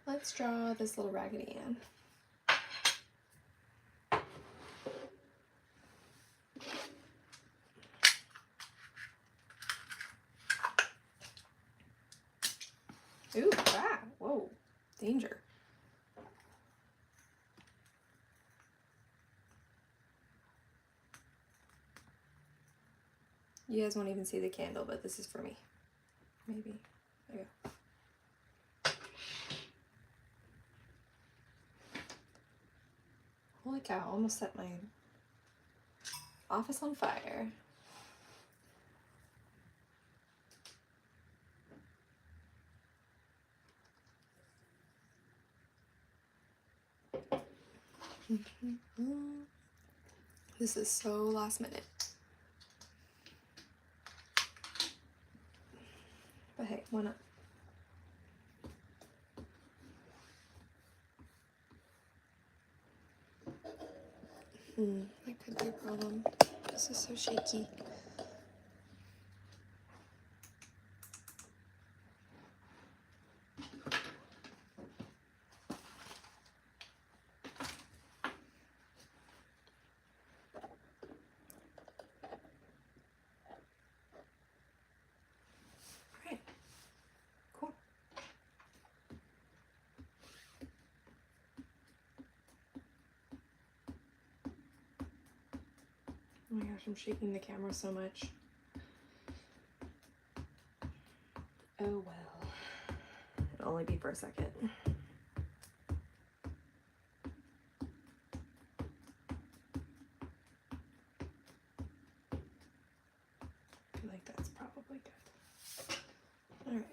Let's draw this little Raggedy Ann. Ooh, crap. Whoa. Danger. You guys won't even see the candle, but this is for me. Maybe. There you go. Holy cow, almost set my office on fire. This is so last minute. But hey, why not? That could be a problem. This is so shaky. Alright, cool. Oh my gosh, I'm shaking the camera so much. Oh well. It'll only be for a second. I feel like that's probably good. Alrighty.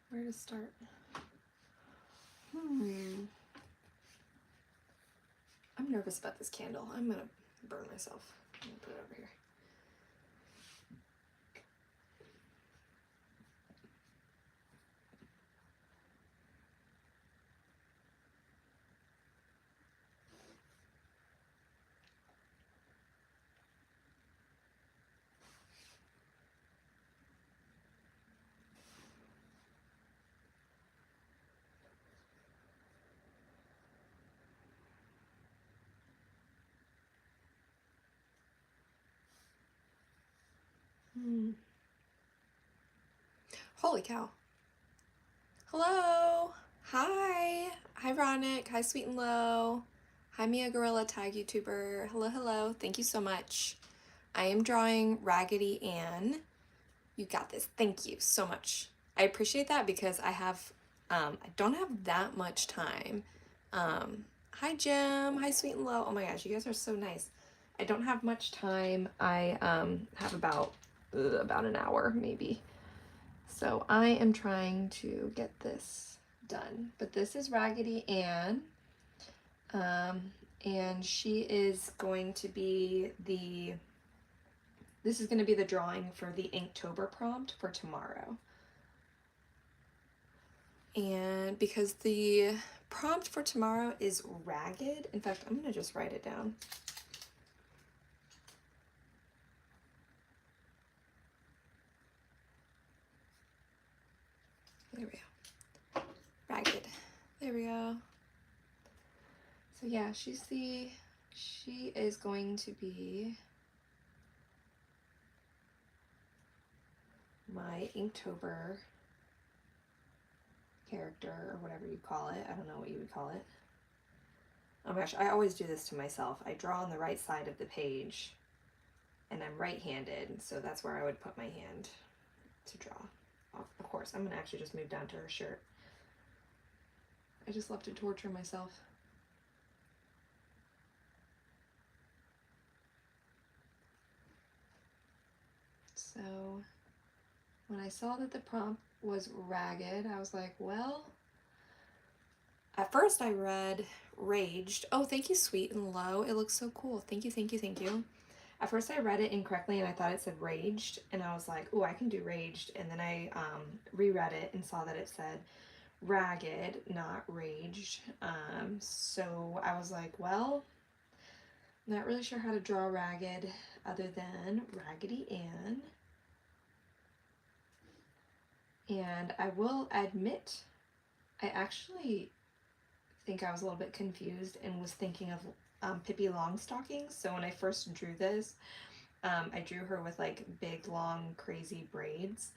Where to start? I'm nervous about this candle. I'm gonna burn myself. I'm gonna put it over here. Holy cow. Hello. Hi. Hi, Ronick. Hi, Sweet and Low. Hi, Mia Gorilla Tag YouTuber. Hello, hello. Thank you so much. I am drawing Raggedy Ann. You got this. Thank you so much. I appreciate that because I have, I don't have that much time. Hi, Jim. Hi, Sweet and Low. Oh my gosh, you guys are so nice. I don't have much time. I have about an hour maybe. So I am trying to get this done. But this is Raggedy Ann. And she is going to be this is going to be the drawing for the Inktober prompt for tomorrow. And because the prompt for tomorrow is ragged, in fact, I'm going to just write it down. There we go. Ragged. There we go. So yeah, she is going to be my Inktober character, or whatever you call it. I don't know what you would call it. Oh my gosh, I always do this to myself. I draw on the right side of the page, and I'm right-handed, so that's where I would put my hand to draw. Of course, I'm gonna actually just move down to her shirt. I just love to torture myself. So when I saw that the prompt was ragged, I was like, well, at first I read Raged. Oh, thank you, Sweet and Low. It looks so cool. Thank you, thank you, thank you. At first I read it incorrectly and I thought it said raged, and I was like, oh, I can do raged. And then I reread it and saw that it said ragged, not raged. So I was like, well, not really sure how to draw ragged other than Raggedy Ann. And I will admit, I actually think I was a little bit confused and was thinking of Pippi Longstocking. So when I first drew this, I drew her with like big, long, crazy braids.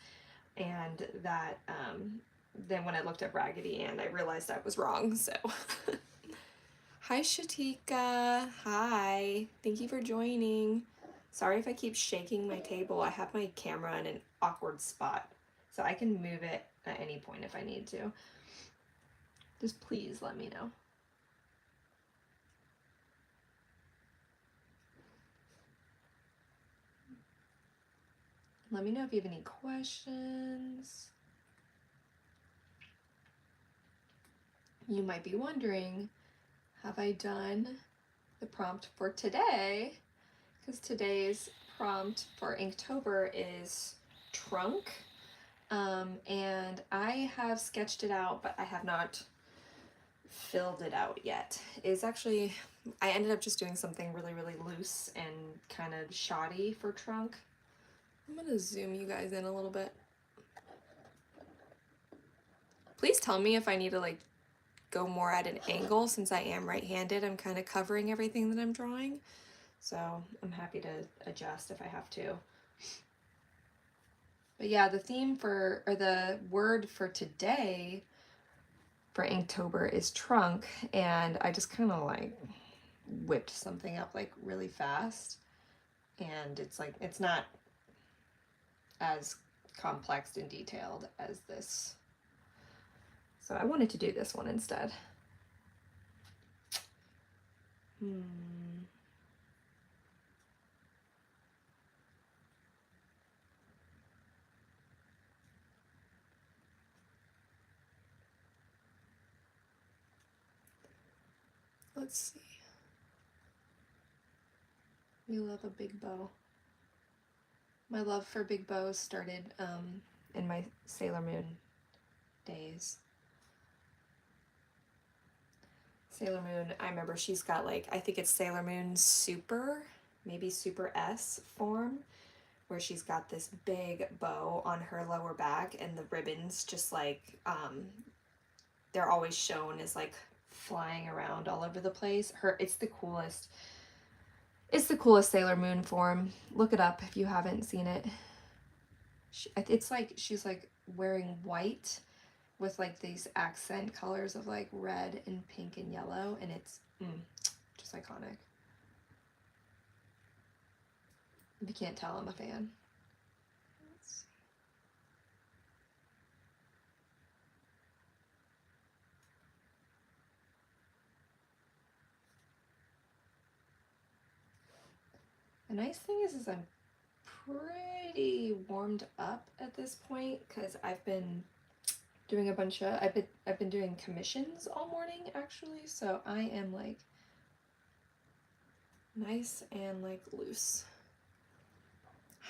And that, then when I looked at Raggedy Ann, I realized I was wrong, so. Hi, Shatika. Hi. Thank you for joining. Sorry if I keep shaking my table. I have my camera in an awkward spot, so I can move it at any point if I need to. Just please let me know. Let me know if you have any questions. You might be wondering, have I done the prompt for today? Because today's prompt for Inktober is trunk. And I have sketched it out, but I have not filled it out yet. It's actually, I ended up just doing something really, really loose and kind of shoddy for trunk. I'm gonna zoom you guys in a little bit. Please tell me if I need to like go more at an angle. Since I am right-handed, I'm kind of covering everything that I'm drawing. So I'm happy to adjust if I have to. But yeah, the theme for, or the word for today for Inktober is trunk, and I just kind of like whipped something up like really fast, and it's like, it's not as complex and detailed as this. So I wanted to do this one instead. Let's see. We love a big bow. My love for big bows started in my Sailor Moon days. Sailor Moon, I remember she's got like, I think it's Sailor Moon Super, maybe Super S form, where she's got this big bow on her lower back, and the ribbons just like, they're always shown as like flying around all over the place. It's the coolest. It's the coolest Sailor Moon form. Look it up if you haven't seen it. It's like she's like wearing white with like these accent colors of like red and pink and yellow, and it's just iconic. If you can't tell, I'm a fan. The nice thing is I'm pretty warmed up at this point because I've been doing a bunch of, I've been doing commissions all morning actually, so I am like nice and like loose.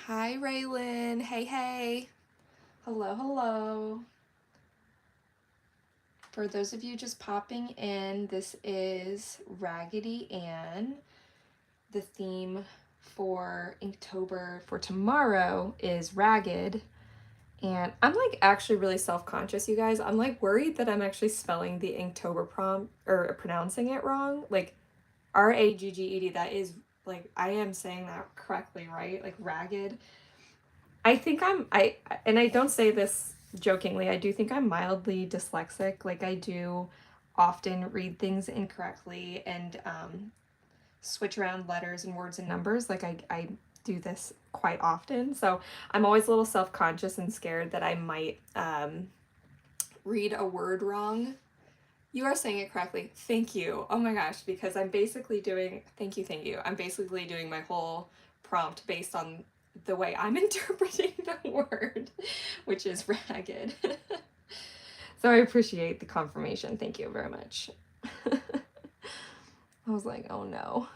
Hi Raylan, hey. Hello, hello. For those of you just popping in, this is Raggedy Ann. The theme for Inktober for tomorrow is ragged. And I'm like actually really self-conscious, you guys. I'm like worried that I'm actually spelling the Inktober prompt or pronouncing it wrong. Like R-A-G-G-E-D, that is like, I am saying that correctly, right? Like ragged. I think and I don't say this jokingly, I do think I'm mildly dyslexic. Like I do often read things incorrectly and switch around letters and words and numbers. Like I do this quite often. So I'm always a little self-conscious and scared that I might read a word wrong. You are saying it correctly. Thank you. Oh my gosh, because I'm basically doing, thank you. I'm basically doing my whole prompt based on the way I'm interpreting the word, which is ragged. So I appreciate the confirmation. Thank you very much. I was like, oh no.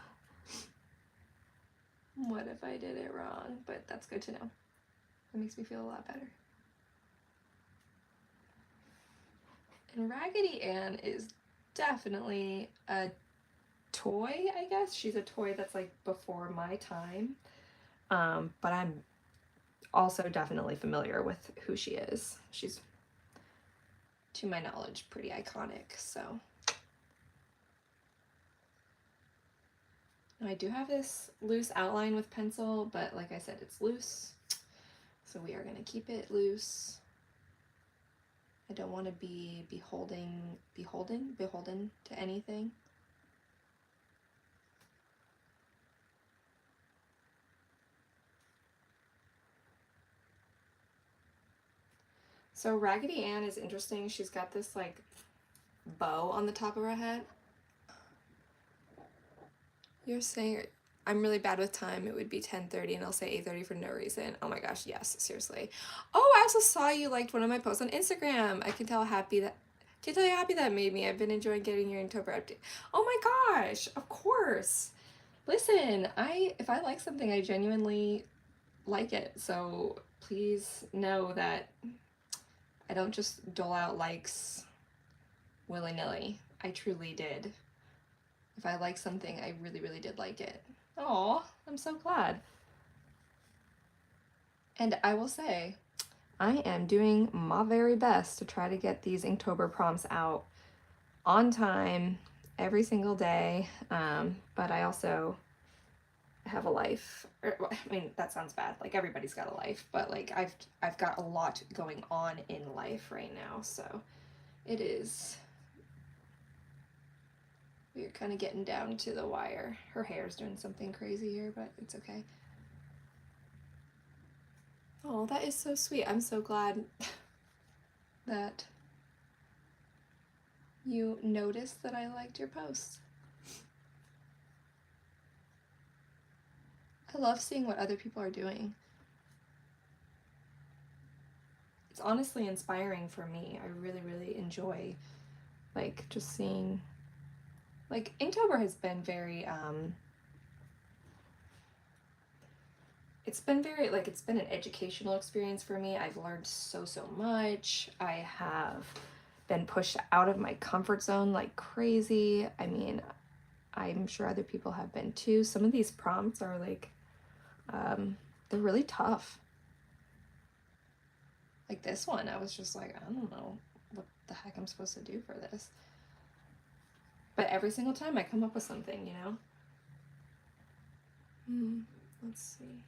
What if I did it wrong? But that's good to know. It makes me feel a lot better. And Raggedy Ann is definitely a toy, I guess. She's a toy that's like before my time. But I'm also definitely familiar with who she is. She's, to my knowledge, pretty iconic, so. Now I do have this loose outline with pencil, but like I said, it's loose. So we are gonna keep it loose. I don't want to be beholden to anything. So Raggedy Ann is interesting. She's got this like bow on the top of her head. You're saying I'm really bad with time. It would be 10:30 and I'll say 8:30 for no reason. Oh my gosh, yes, seriously. Oh, I also saw you liked one of my posts on Instagram. I can tell how happy that made me. I've been enjoying getting your Inktober update. Oh my gosh, of course. Listen, if I like something, I genuinely like it. So please know that I don't just dole out likes willy-nilly. I truly did. If I like something, I really, really did like it. Aw, I'm so glad. And I will say, I am doing my very best to try to get these Inktober prompts out on time every single day. But I also have a life. I mean, that sounds bad. Like everybody's got a life, but like I've got a lot going on in life right now, so it is. We're kind of getting down to the wire. Her hair's doing something crazy here, but it's okay. Oh, that is so sweet. I'm so glad that you noticed that I liked your post. I love seeing what other people are doing. It's honestly inspiring for me. I really, really enjoy like just seeing, like Inktober has been very it's been an educational experience for me. I've learned so much. I have been pushed out of my comfort zone like crazy. I mean, I'm sure other people have been too. Some of these prompts are like they're really tough. Like this one, I was just like, I don't know what the heck I'm supposed to do for this. But every single time I come up with something, you know? Let's see.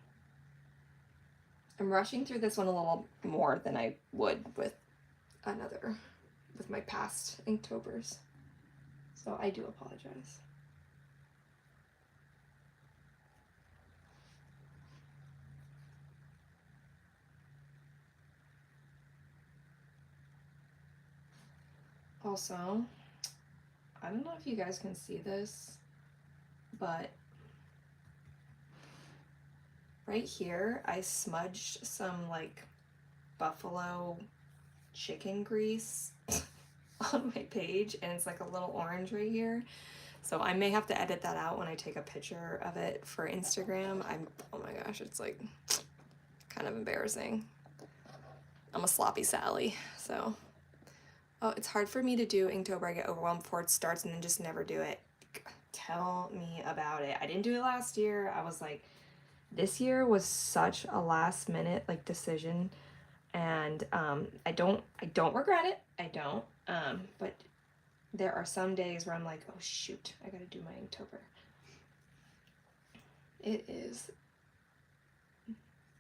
I'm rushing through this one a little more than I would with my past Inktober's. So I do apologize. Also, I don't know if you guys can see this, but right here I smudged some like buffalo chicken grease on my page, and it's like a little orange right here. So I may have to edit that out when I take a picture of it for Instagram. Oh my gosh, it's like kind of embarrassing. I'm a sloppy Sally, so. Oh, it's hard for me to do Inktober. I get overwhelmed before it starts and then just never do it. Tell me about it. I didn't do it last year. I was like, this year was such a last minute like decision, and I don't regret it. I don't. But there are some days where I'm like, oh shoot, I gotta do my Inktober. It is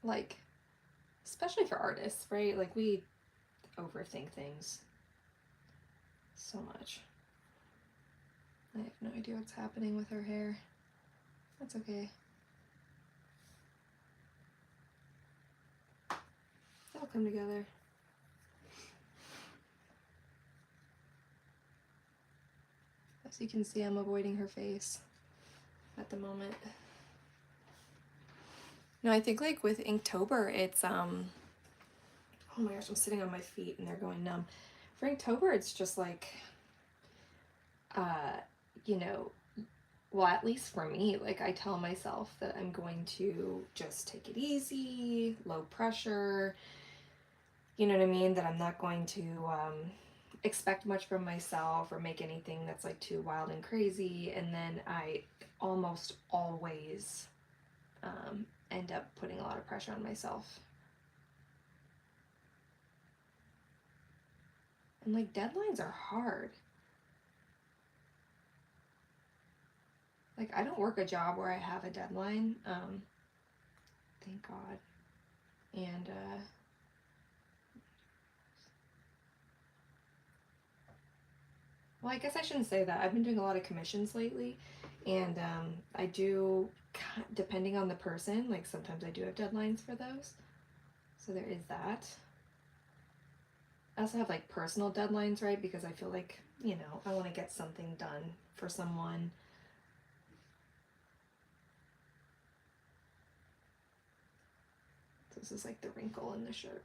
like, especially for artists, right? Like we overthink things so much. I have no idea what's happening with her hair. That's okay. It'll come together. As you can see, I'm avoiding her face at the moment. No, I think like with Inktober, it's oh my gosh, I'm sitting on my feet and they're going numb. For Inktober, it's just like you know, well, at least for me, like I tell myself that I'm going to just take it easy, low pressure, you know what I mean? That I'm not going to expect much from myself or make anything that's like too wild and crazy. And then I almost always end up putting a lot of pressure on myself. And like deadlines are hard. Like I don't work a job where I have a deadline. Thank God. And well, I guess I shouldn't say that. I've been doing a lot of commissions lately, and I do, depending on the person, like sometimes I do have deadlines for those. So there is that. I also have like personal deadlines, right? Because I feel like, you know, I want to get something done for someone. This is like the wrinkle in the shirt.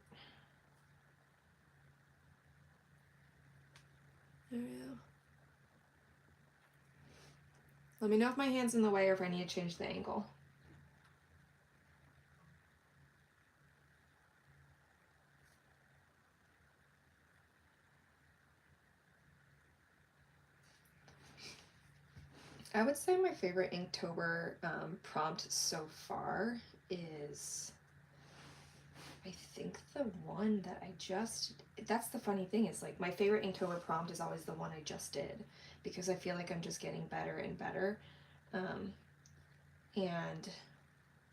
There we go. Let me know if my hand's in the way or if I need to change the angle. I would say my favorite Inktober prompt so far is, I think the one that I just, that's the funny thing is like my favorite Inktober prompt is always the one I just did because I feel like I'm just getting better and better. And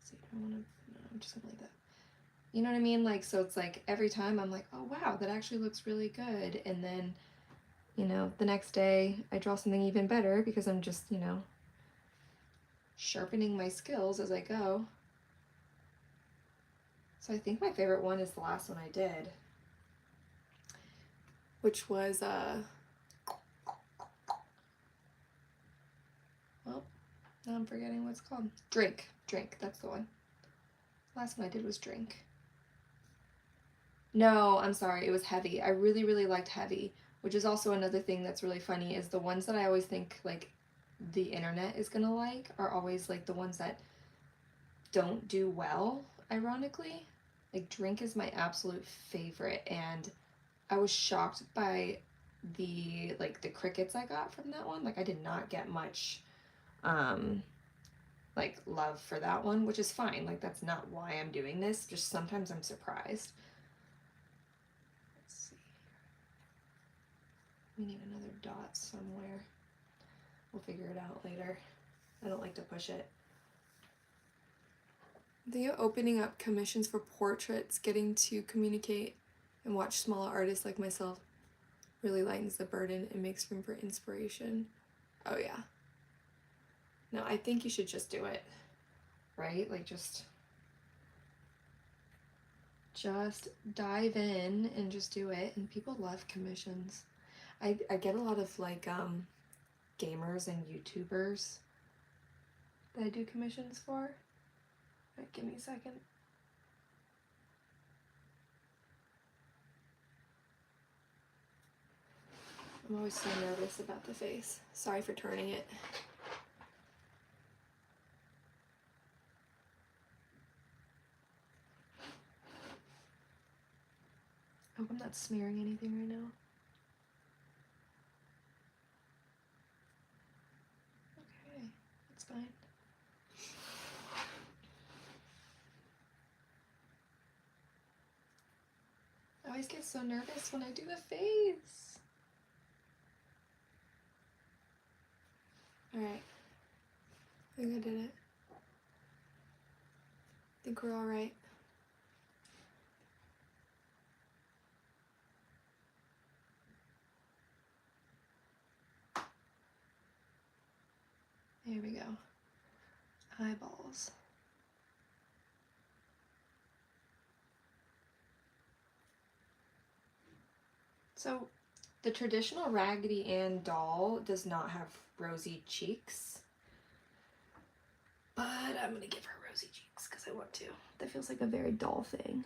see, I want to, no, I'm just gonna leave that. You know what I mean? Like, so it's like every time I'm like, oh wow, that actually looks really good. And then, you know, the next day I draw something even better because I'm just, you know, sharpening my skills as I go. So I think my favorite one is the last one I did, which was well, now I'm forgetting what it's called. Drink, that's the one. Last one I did was drink. No, I'm sorry, it was heavy. I really, really liked heavy, which is also another thing that's really funny is the ones that I always think like the internet is gonna like are always like the ones that don't do well, ironically. Like drink is my absolute favorite, and I was shocked by the like the crickets I got from that one. Like I did not get much like love for that one, which is fine. Like that's not why I'm doing this. Just sometimes I'm surprised. Let's see. We need another dot somewhere. We'll figure it out later. I don't like to push it. The opening up commissions for portraits, getting to communicate and watch smaller artists like myself really lightens the burden and makes room for inspiration. Oh yeah. No, I think you should just do it, right? Like just dive in and just do it. And people love commissions. I get a lot of like gamers and YouTubers that I do commissions for. Right, give me a second. I'm always so nervous about the face. Sorry for turning it. I hope I'm not smearing anything right now. Okay, that's fine. I always get so nervous when I do the face. Alright. I think I did it. I think we're alright. There we go. Eyeballs. So the traditional Raggedy Ann doll does not have rosy cheeks, but I'm gonna give her rosy cheeks because I want to. That feels like a very doll thing.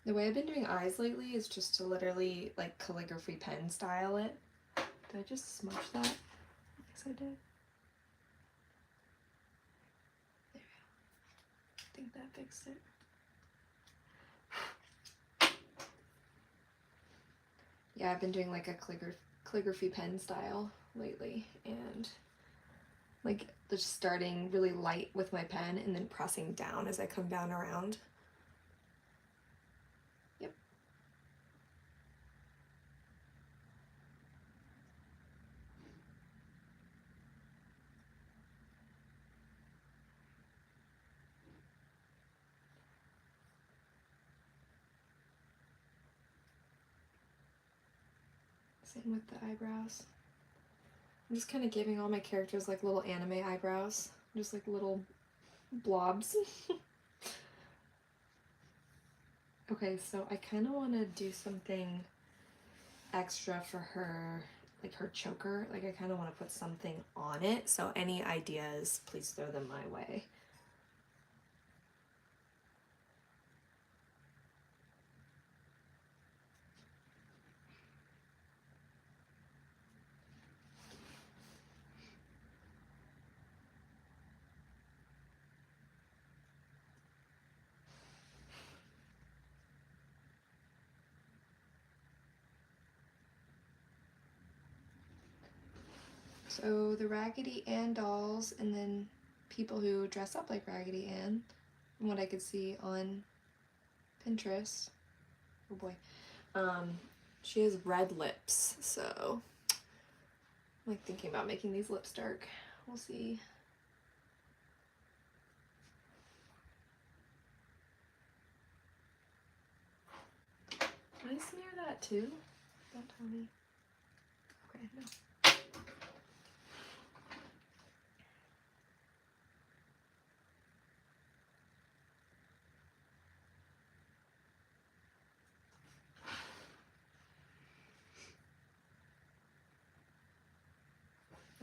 The way I've been doing eyes lately is just to literally like calligraphy pen style it. Did I just smudge that? Yes, I did. There we go. I think that fixed it. Yeah, I've been doing like a calligraphy pen style lately, and like just starting really light with my pen and then pressing down as I come down around. Yep. Same with the eyebrows. I'm just kind of giving all my characters like little anime eyebrows, just like little blobs. Okay, so I kind of want to do something extra for her, like her choker. Like I kind of want to put something on it. So any ideas, please throw them my way. So the Raggedy Ann dolls, and then people who dress up like Raggedy Ann, from what I could see on Pinterest. Oh boy. She has red lips, so I'm like thinking about making these lips dark. We'll see. Can I smear that too? Don't tell me. Okay, no.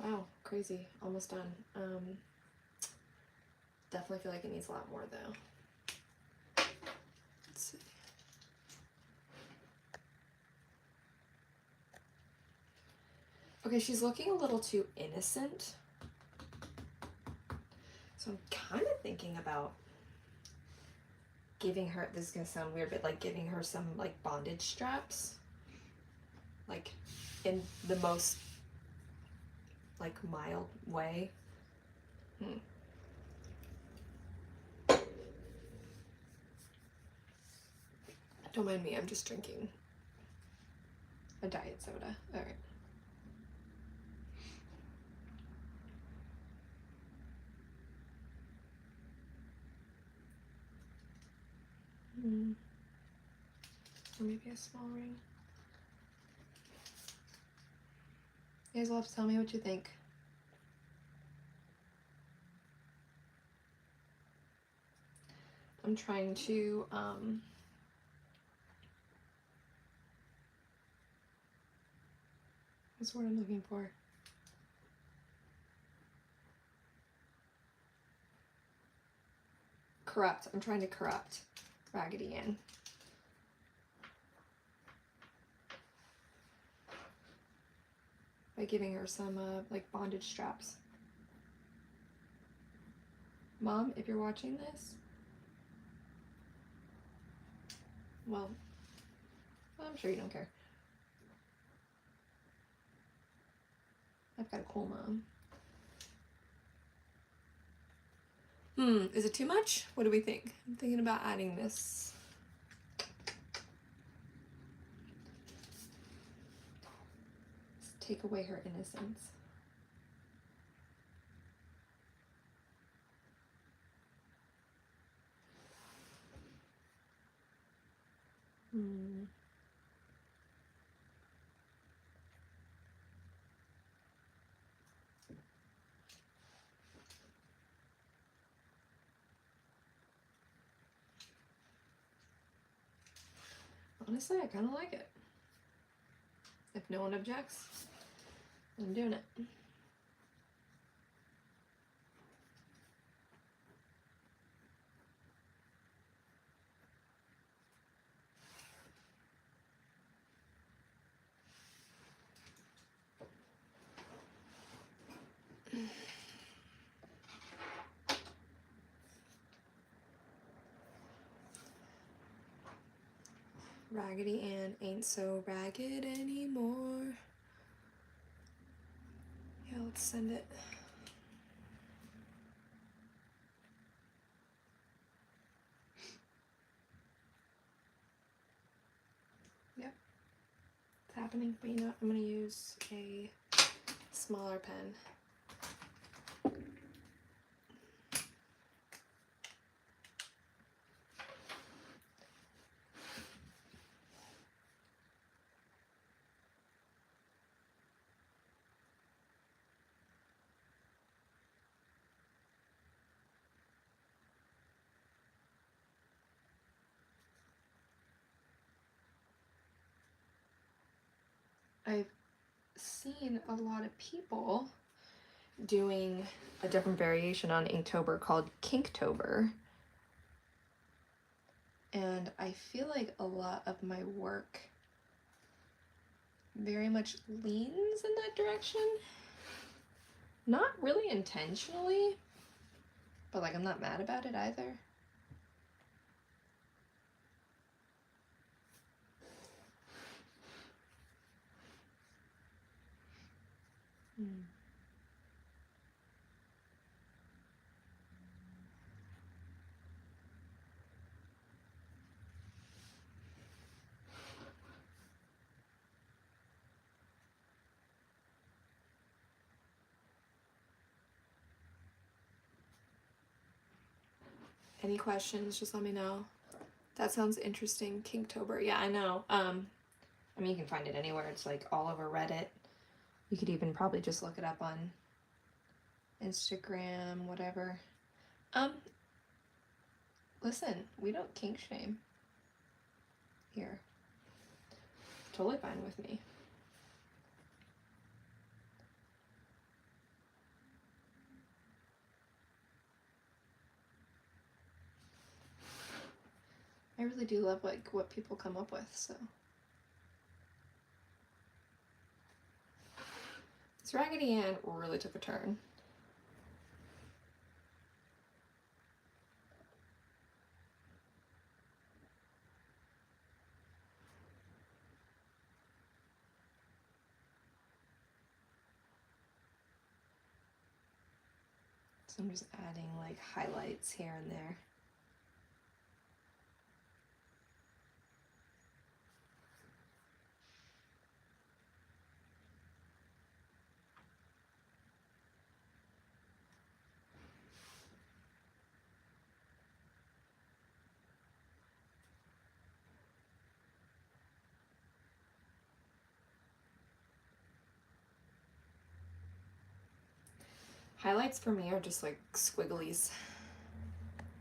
Wow, crazy. Almost done. Definitely feel like it needs a lot more though. Let's see. Okay, she's looking a little too innocent. So I'm kind of thinking about giving her, this is gonna sound weird, but like giving her some like bondage straps. Like in the most like mild way. Don't mind me, I'm just drinking a diet soda. All right. Or maybe a small ring. You guys will have to tell me what you think. I'm trying to what's the word I'm looking for? Corrupt. I'm trying to corrupt Raggedy Ann. By giving her some like bondage straps. Mom, if you're watching this, well, I'm sure you don't care. I've got a cool mom. Is it too much? What do we think? I'm thinking about adding this. Let's take away her innocence. Honestly, I kind of like it. If no one objects, I'm doing it. Raggedy Ann ain't so ragged anymore. Yeah, let's send it. Yep, it's happening. But you know what? I'm going to use a smaller pen. I've seen a lot of people doing a different variation on Inktober called Kinktober. And I feel like a lot of my work very much leans in that direction. Not really intentionally, but like I'm not mad about it either. Any questions, just let me know. That sounds interesting. Kinktober. Yeah, I know. I mean, you can find it anywhere. It's like all over Reddit. You could even probably just look it up on Instagram, whatever. Listen, we don't kink shame here. Totally fine with me. I really do love like what people come up with, so. This Raggedy Ann really took a turn. So I'm just adding like highlights here and there. Highlights for me are just like squigglies.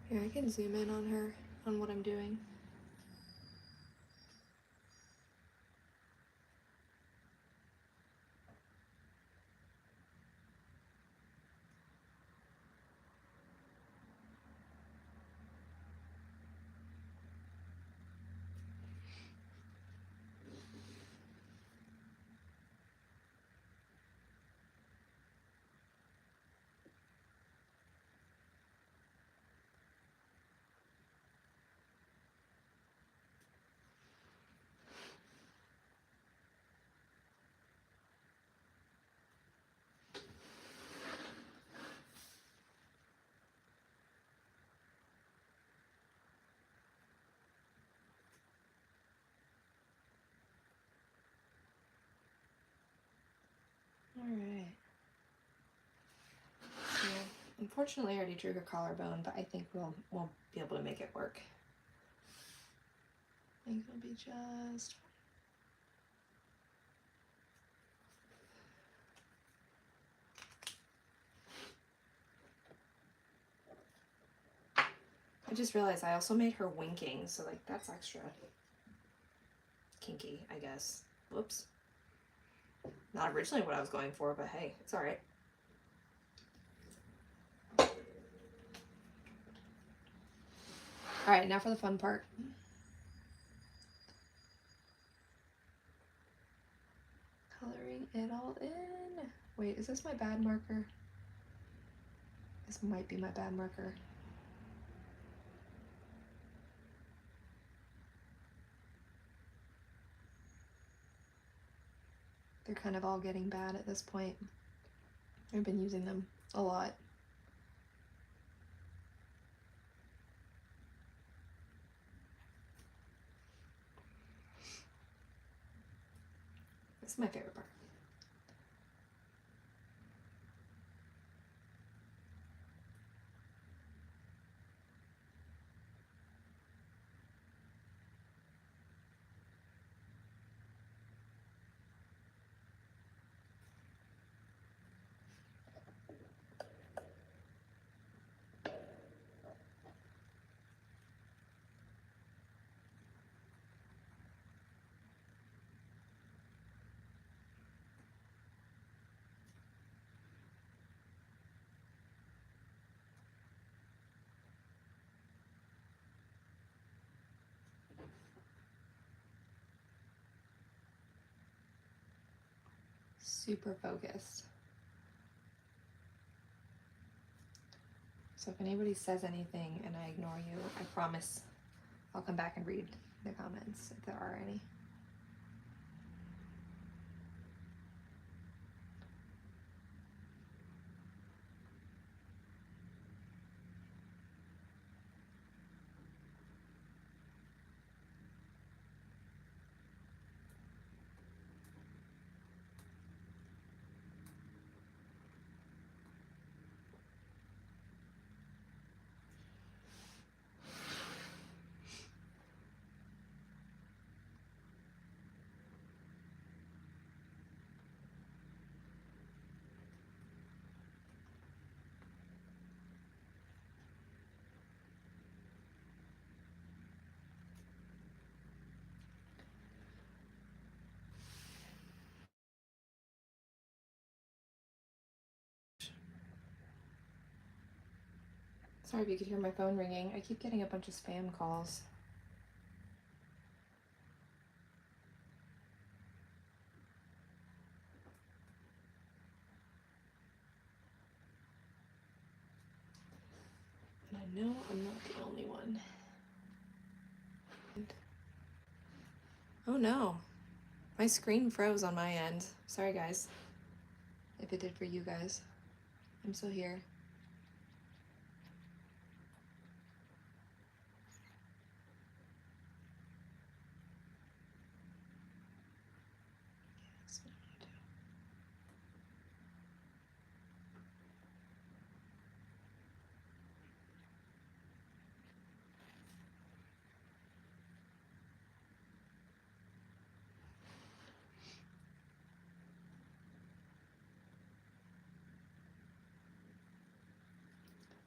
Here, I can zoom in on her, on what I'm doing. All right. Yeah. Unfortunately, I already drew her collarbone, but I think we'll be able to make it work. I think it'll be just fine. I just realized I also made her winking, so like that's extra kinky, I guess. Whoops. Not originally what I was going for, but hey, it's all right. All right, now for the fun part. Coloring it all in. Wait, is this my bad marker? This might be my bad marker. they're kind of all getting bad at this point. I've been using them a lot. This is my favorite part. Super focused. So if anybody says anything and I ignore you, I promise I'll come back and read the comments if there are any. Sorry if you could hear my phone ringing. I keep getting a bunch of spam calls. And I know I'm not the only one. Oh no, my screen froze on my end. Sorry guys, if it did for you guys. I'm still here.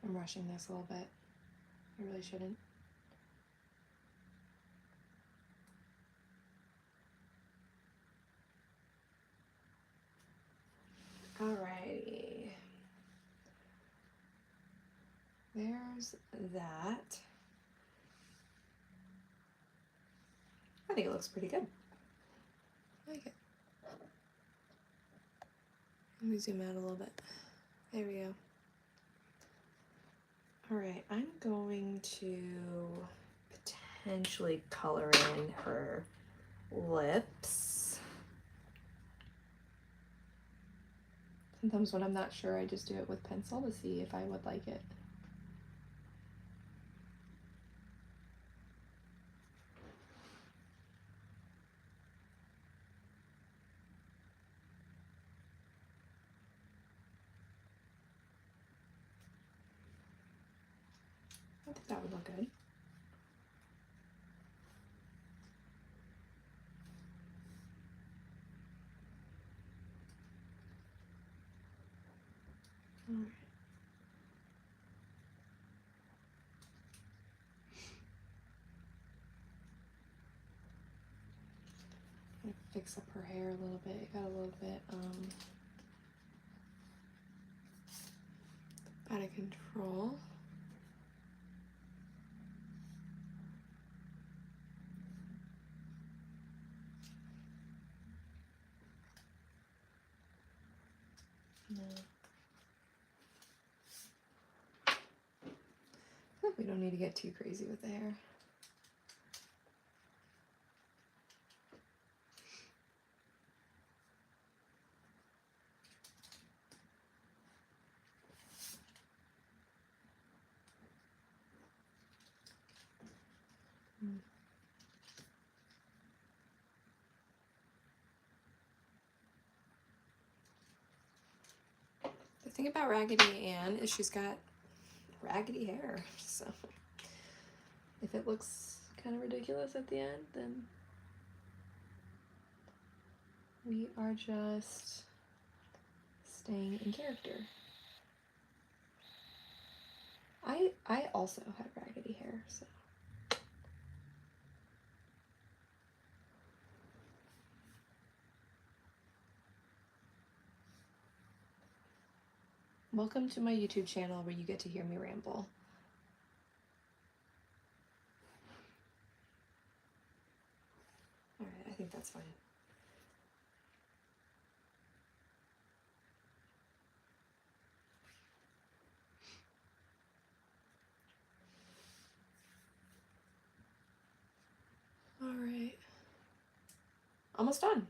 I'm rushing this a little bit. I really shouldn't. Alrighty. There's that. I think it looks pretty good. I like it. Let me zoom out a little bit. There we go. Alright, I'm going to potentially color in her lips. Sometimes when I'm not sure, I just do it with pencil to see if I would like it. I think that would look good. All right. I'm gonna fix up her hair a little bit. It got a little bit out of control. No. We don't need to get too crazy with the hair. thing about Raggedy Ann is she's got raggedy hair, so if it looks kind of ridiculous at the end, then we are just staying in character. I also had raggedy hair, so. Welcome to my YouTube channel where you get to hear me ramble. Alright, I think that's fine. Alright. Almost done.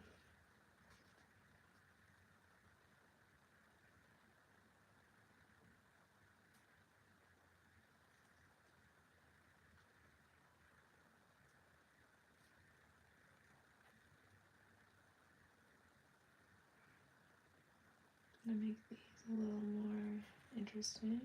I'm gonna make these a little more interesting.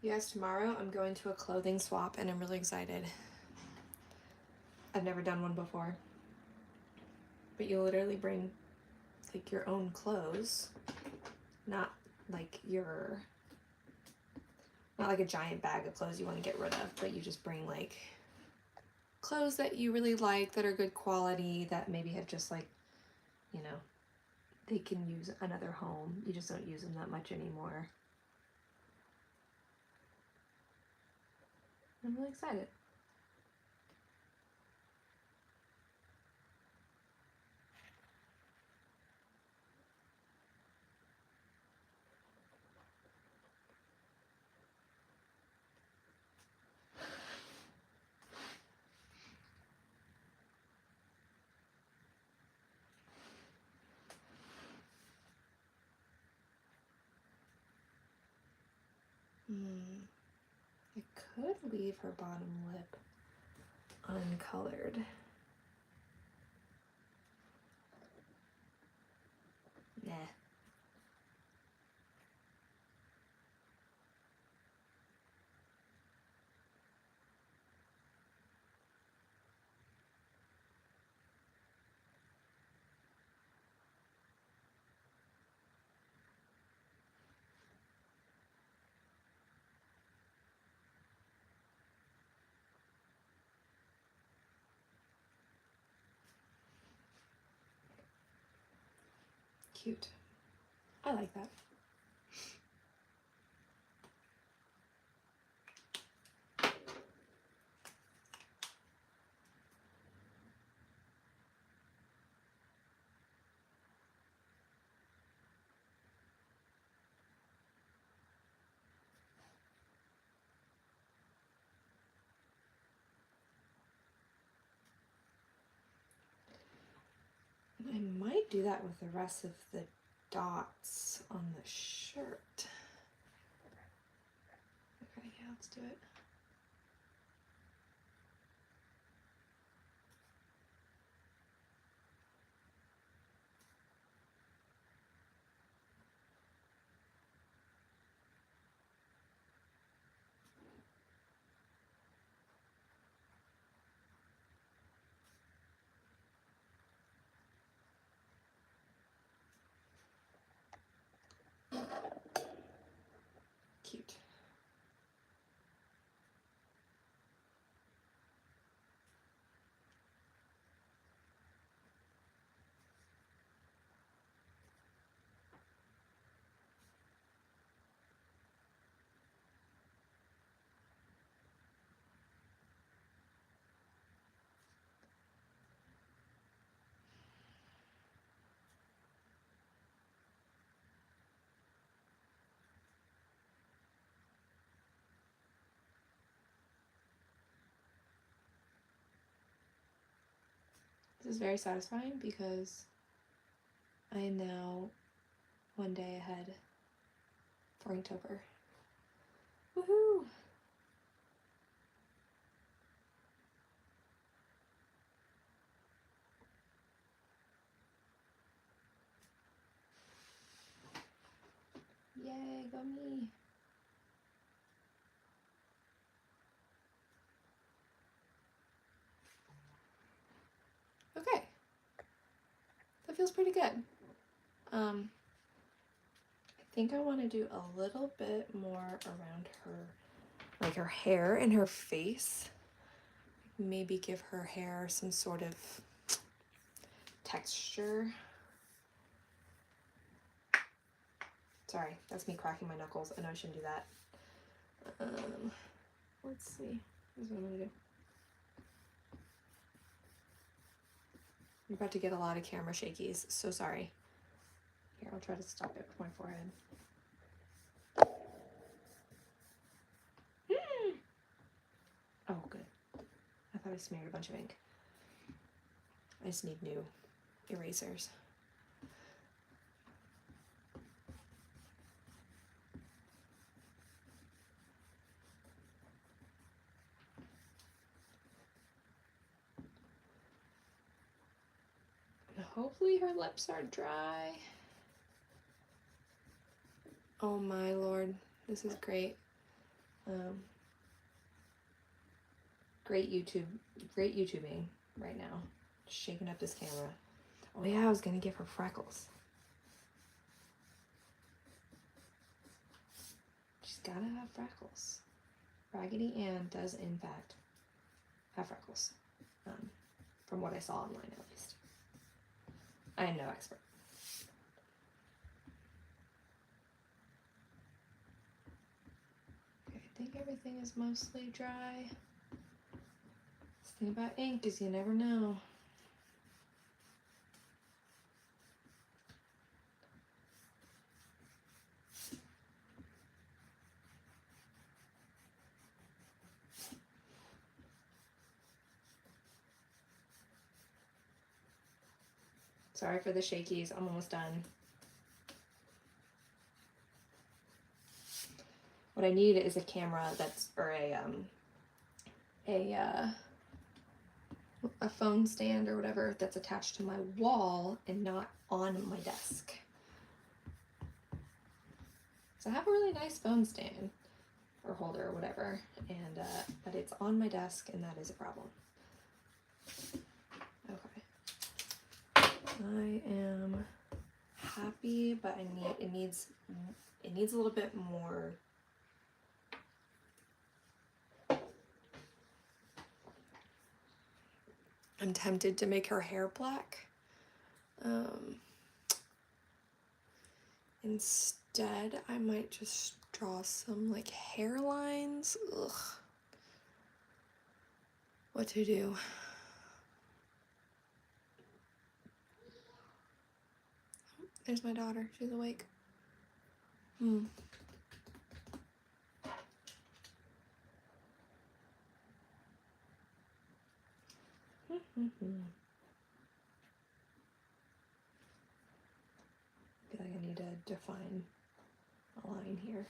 You guys, tomorrow I'm going to a clothing swap and I'm really excited. I've never done one before. But you literally bring like your own clothes, not like a giant bag of clothes you want to get rid of, but you just bring like clothes that you really like, that are good quality, that maybe have just like, you know, they can use another home. You just don't use them that much anymore. I'm really excited. I could leave her bottom lip uncolored. Nah. Cute. I like that. I might do that with the rest of the dots on the shirt. Okay, yeah, let's do it. Cute. This is very satisfying because I am now one day ahead for Inktober. Woohoo! Yay, go me! Okay. That feels pretty good. I think I want to do a little bit more around her, like her hair and her face. Maybe give her hair some sort of texture. Sorry, that's me cracking my knuckles. I know I shouldn't do that. Let's see. Here's what I'm gonna do. I'm about to get a lot of camera shakies. So sorry. Here, I'll try to stop it with my forehead. Oh, good. I thought I smeared a bunch of ink. I just need new erasers. Hopefully her lips are dry. Oh my lord, this is great. Great YouTubing right now. Just shaking up this camera. Oh yeah, I was gonna give her freckles. She's gotta have freckles. Raggedy Ann does in fact have freckles. From what I saw online at least. I am no expert. Okay, I think everything is mostly dry. This thing about ink is you never know. Sorry for the shakies, I'm almost done. What I need is a camera that's, or a phone stand or whatever that's attached to my wall and not on my desk. So I have a really nice phone stand or holder or whatever, and but it's on my desk and that is a problem. Okay. I am happy, but it needs a little bit more. I'm tempted to make her hair black. Instead, I might just draw some like hairlines. Ugh. What to do? There's my daughter. She's awake. I feel like I need to define a line here.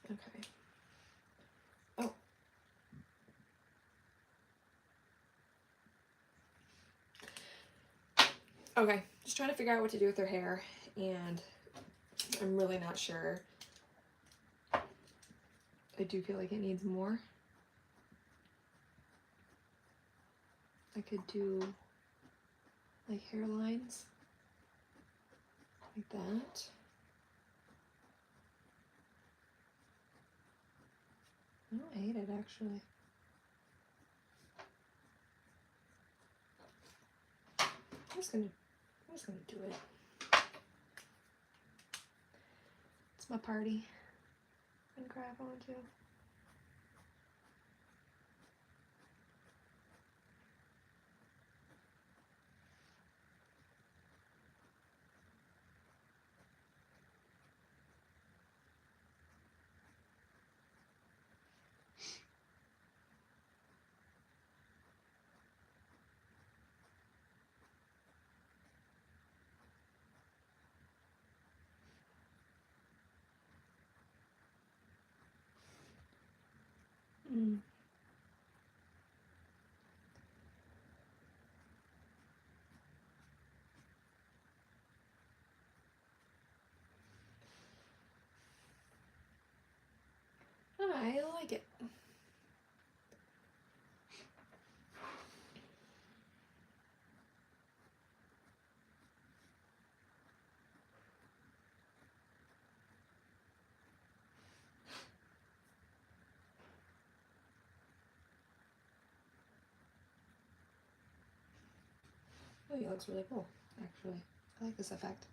Okay. Oh. Okay, just trying to figure out what to do with her hair, and I'm really not sure. I do feel like it needs more. I could do like hairlines like that. I don't hate it actually. I'm just gonna do it. It's my party. And crap, I want to. I like it. Oh, it looks really cool, actually. I like this effect.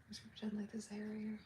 I'm just gonna pretend like this hair right here.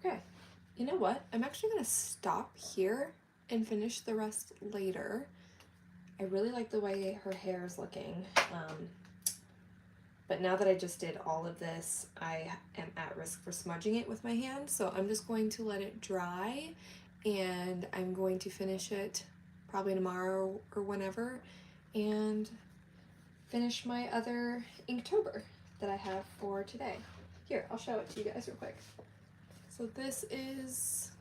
Okay, you know what? I'm actually gonna stop here and finish the rest later. I really like the way her hair is looking. But now that I just did all of this, I am at risk for smudging it with my hand. So I'm just going to let it dry, and I'm going to finish it probably tomorrow or whenever, and finish my other Inktober that I have for today. Here, I'll show it to you guys real quick. So this is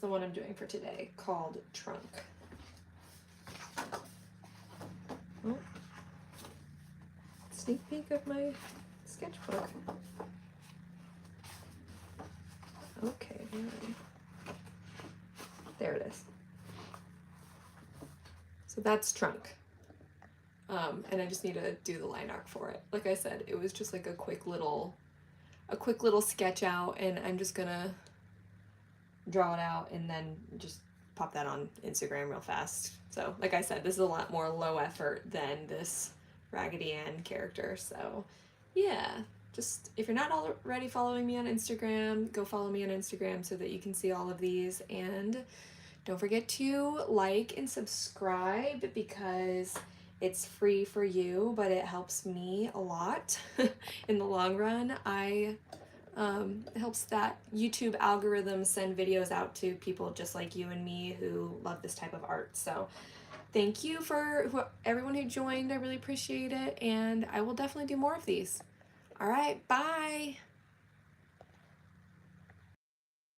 the one I'm doing for today, called Trunk. Oh. Sneak peek of my sketchbook. Okay, there it is. So that's Trunk. And I just need to do the line art for it. Like I said, it was just like a quick little sketch out, and I'm just gonna draw it out and then just pop that on Instagram real fast. So like I said, this is a lot more low effort than this Raggedy Ann character. So yeah, just if you're not already following me on Instagram, go follow me on Instagram so that you can see all of these. And don't forget to like and subscribe because it's free for you, but it helps me a lot in the long run. It helps that YouTube algorithm send videos out to people just like you and me who love this type of art. So thank you for everyone who joined. I really appreciate it, and I will definitely do more of these. All right, bye.